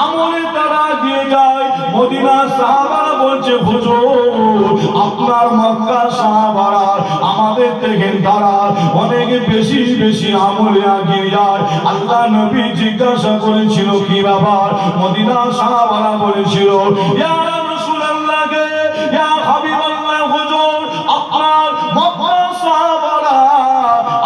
আমলে তারা দিয়ে যায়। মদিনা সাহাবারা বলছে হুজুর আপনার মক্কা সাহাবারা আমাদের থেকে তারা অনেক বেশি বেশি আমলে এগিয়ে যায়। আল্লাহ নবী জিজ্ঞাসা করেছিল কি ব্যাপার? মদিনা সাহাবারা বলেছিল ইয়া রাসূলুল্লাহ গে ইয়া হাবিবাল্লাহ হুজুর আপনার মক্কা সাহাবারা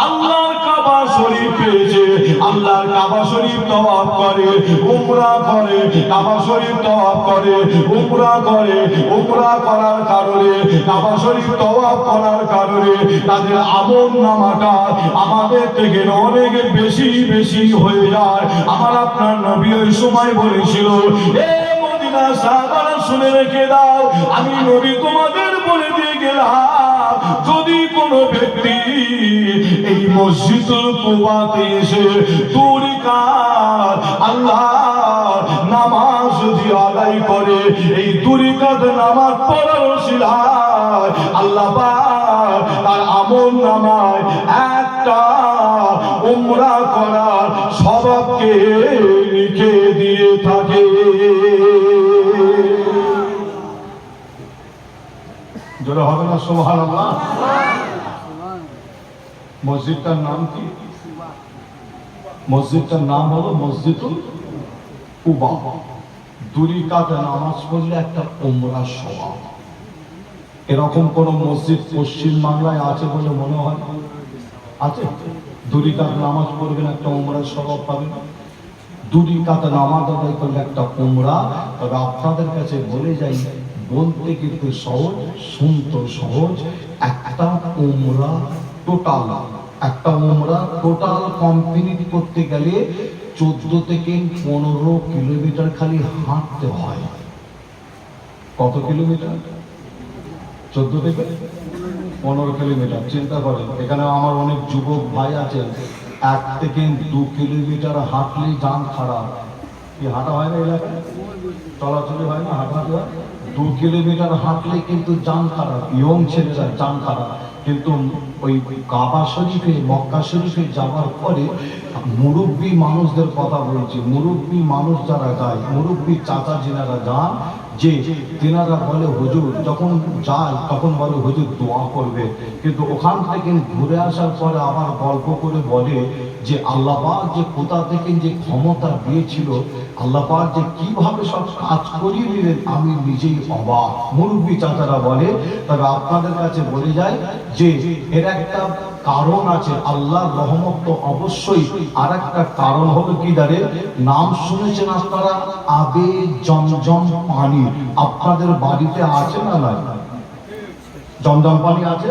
আল্লাহর কাবা শরীফ পেয়েছে, আল্লাহর কাবা শরীফ তওয়াফ করে, উমরা করে, কাবা শরীফ তওয়াফ করে, উমরা করে, উমরা করার কারণে কাবা শরীফ তওয়াফ করার কারণে তাদের আমলনামাটা আমাদের থেকে অনেক বেশি বেশি হয়ে যায়। আমার আপনার নবী ওই সময় বলেছিল এ মদিনা সাহাবারা শুনে রেখে দাও, আমি নবী তোমাদের বলে দিয়ে গেলাম যদি কোনো ব্যক্তি এই মসজিদুল কুবাতে এসে 2 রাকাত আল্লাহর নামাজ যদি আদায় করে, এই 2 রাকাত নামাজ পড়ার ওসিলায় আল্লাহ পাক তার আমলনামায় একটা উমরা করার সওয়াবকে লিখে দিয়ে থাকে। জোরে হবে না সুবহানাল্লাহ? মসজিদটার নাম কি? মসজিদটার নাম হলো মসজিদুল কুবা। 2 রাকাত নামাজ পড়লে একটা উমরা সওয়াব। এরকম কোন মসজিদ পশ্চিম বাংলায় আছে বলে মনে হয়? আছে? 2 রাকাত নামাজ পড়বেন একটা উমরা সওয়াব পাবেন। 2 রাকাত নামাজ আদায় করলে একটা উমরা। তবে আপনাদের কাছে বলে যাই, বলতে কিন্তু সহজ, শুনতে সহজ। একটা উমরা টোটাল কমপ্লিট করতে গেলে 14 থেকে 15 কিলোমিটার খালি হাঁটতে হয়। কত কিলোমিটার? 14 থেকে 15 কিলোমিটার। চিন্তা করেন, এখানে আমার অনেক যুবক ভাই আছেন 1 থেকে 2 কিলোমিটার হাঁটলেই জান খারাপ। কি হাঁটা হয় না এলাকায়? চলাচলি হয় না, হাঁটাহাঁটি হয়। 2 কিলোমিটার হাঁটলে কিন্তু জান খারাপ, ইয়ং ছেলেরা জান খারাপ। কিন্তু ওই কাবা শরীফে মক্কা শরীফে যাওয়ার পরে মুরব্বী মানুষদের কথা বলছি, মুরব্বী মানুষ যারা যায়, মুরব্বী চাচা যিনারা যান, যে তিনারা বলে হুজুর যখন যায় তখন বলে হুজুর দোয়া করবে, কিন্তু ওখান থেকে ঘুরে আসার পরে আবার গল্প করে বলে যে আল্লাহ পাক যে কোথা থেকে যে ক্ষমতা দিয়েছিল, আল্লাহ পাক যে কিভাবে সব কাজ করিয়ে দিলেন, আমি নিজেই অবাক। মুরব্বী চাচারা বলে। তবে আপনাদের কাছে বলে যায় যে এর একটা কারণ আছে, আল্লাহর রহমত তো অবশ্যই। আর একটা কারণ হলো কি জানে? নাম শুনেছেন আপনারা আবে জমজম পানি? আপনাদের বাড়িতে আছে না নাই? জমজম পানি আছে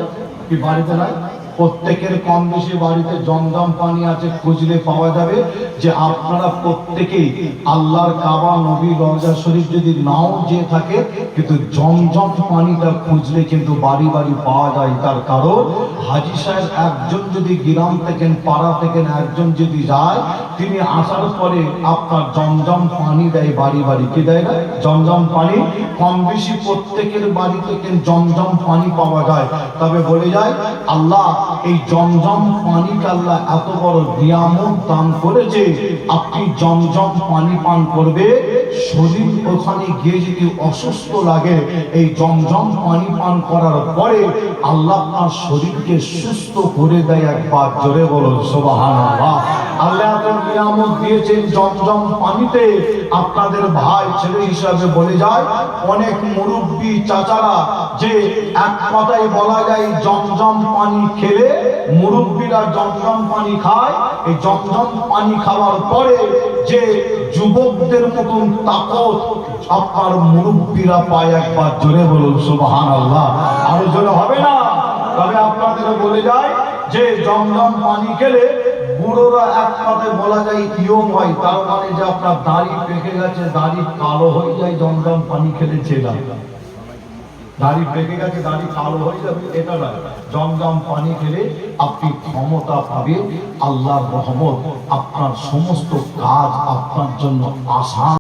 কি বাড়িতে নাই? প্রত্যেকের কম বেশি বাড়িতে জমজম পানি আছে, খুঁজলে পাওয়া যাবে। যে আপনারা প্রত্যেকেই আল্লাহর কাবা নবী রওজা শরীফ যদি নাও যে থাকে, কিন্তু জমজম পানিটা খুঁজলে কিন্তু বাড়ি বাড়ি পাওয়া যায়। তার কারণ হাজী সাহেব একজন যদি গ্রাম থেকে পাড়া থেকে একজন যদি যায়, তিনি আসার পরে আপনার জমজম পানি দেয় বাড়ি বাড়ি। কি দেয় না? জমজম পানি কম বেশি প্রত্যেকের বাড়ি থেকে জমজম পানি পাওয়া যায়। তবে বলে যায় আল্লাহ এই জমজম পানিকে আল্লাহ এত বড় নিয়ামত দান করেছে, আপনি জমজম পানি পান করবে, শরীর ওখানে গিয়ে যদি অসুস্থ লাগে, এই জমজম পানি পান করার পরে আল্লাহ আপনার শরীরকে সুস্থ করে দেয়। একবার জোরে বলুন সুবহানাল্লাহ। আল্লাহ এত নিয়ামত দিয়েছেন জমজম পানিতে। আপনাদের ভাই ছেলে হিসাবে বলে যায়, অনেক মুরব্বী চাচারা যে এক কথায় বলা যায় জমজম পানি খেলে, মুরব্বীরা জমজম পানি খায়, এই জমজম পানি খাওয়ার পরে যে যুবকদের মতন তাকত আপনার মুরব্বীরা পায়। একবার জোরে বলুন সুবহানাল্লাহ। আরো জোরে হবে না? তবে আপনাদের বলে যায় যে জমজম পানি খেলে বুড়োরা এক কথায় বলা যায় ইয়ং হয়। তার মানে যে আপনার দাড়ি পেকে গেছে, দাড়ি কালো হয়ে যায় জমজম পানি খেলে, ছেলা দাড়ি পেকে গেছে, দাড়ি কালো হয়ে যাবে, এটা নয়। জমজম পানি খেলে আপনি ক্ষমতা পাবেন, আল্লাহর রহমত, আপনার সমস্ত কাজ আপনার জন্য আসান।